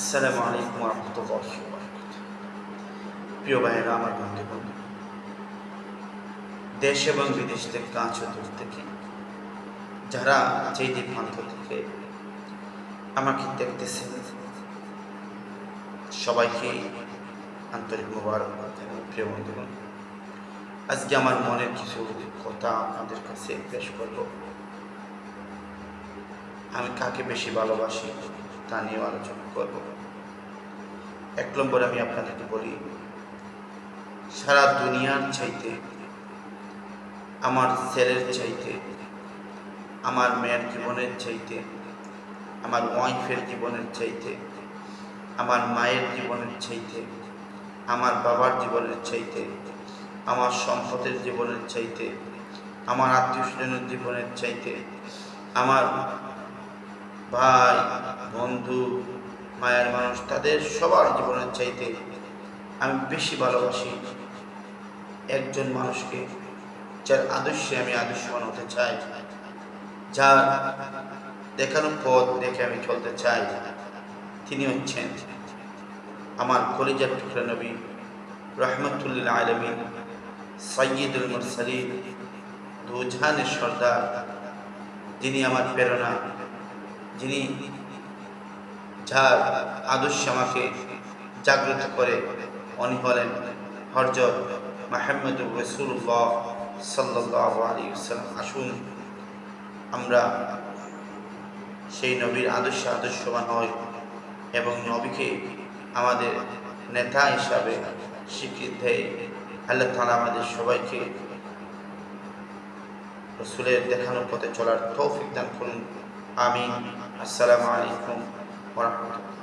আসসালামু আলাইকুম রহমতুল্লাহি ওয়া বারাকাতুহু। প্রিয় ভাইয়েরা, আমার বন্ধুগণ, দেশ এবং বিদেশ থেকে কাছ ও দূর থেকে যারা যেই দিক প্রান্ত থেকে আমাকে দেখতেছেন, সবাইকে আন্তরিক মোবারকবাদ জানাই। প্রিয় বন্ধুগণ, আজকে আমার মনের কিছু কথা আপনাদের কাছে পেশ করব। আমি কাকে বেশি ভালোবাসি তা নিয়ে আলোচনা করব। এক নম্বর আমি আপনাদেরকে বলি, সারা দুনিয়ার চাইতে, আমার ছেলের চাইতে, আমার মেয়ের জীবনের চাইতে, আমার ওয়াইফের জীবনের চাইতে, আমার মায়ের জীবনের চাইতে, আমার বাবার জীবনের চাইতে, আমার সম্পদের জীবনের চাইতে, আমার আত্মীয় স্বজনের জীবনের চাইতে, আমার ভাই বন্ধু মায়ের মানুষ তাদের সবার জীবনের চাইতে আমি বেশি ভালোবাসি একজন মানুষকে, যার আদর্শে আমি আদর্শবান হতে চাই, যার দেখানো পথ দেখে আমি চলতে চাই। তিনি হচ্ছেন আমার কলিজার টুকরা নবী, রহমতুল লিল আলামিন, সাইয়্যিদুল মুরসালিন, দুজাহানের সর্দার, যিনি আমার প্রেরণা, যিনি যার আদর্শ আমাকে জাগ্রত করে, উনি হলেন হযরত মুহাম্মদুর রাসূলুল্লাহ সাল্লাল্লাহু আলাইহি ওয়াসাল্লাম। আসুন আমরা সেই নবীর আদর্শে আদর্শবান হই এবং নবীকে আমাদের নেতা হিসাবে স্বীকৃতি দেয়। আল্লাহ তাআলা আমাদের সবাইকে রাসূলের দেখানো পথে চলার তৌফিক দান করুন। আমিন। আসসালামু আলাইকুম ওয়া রাহমাতুল্লাহ।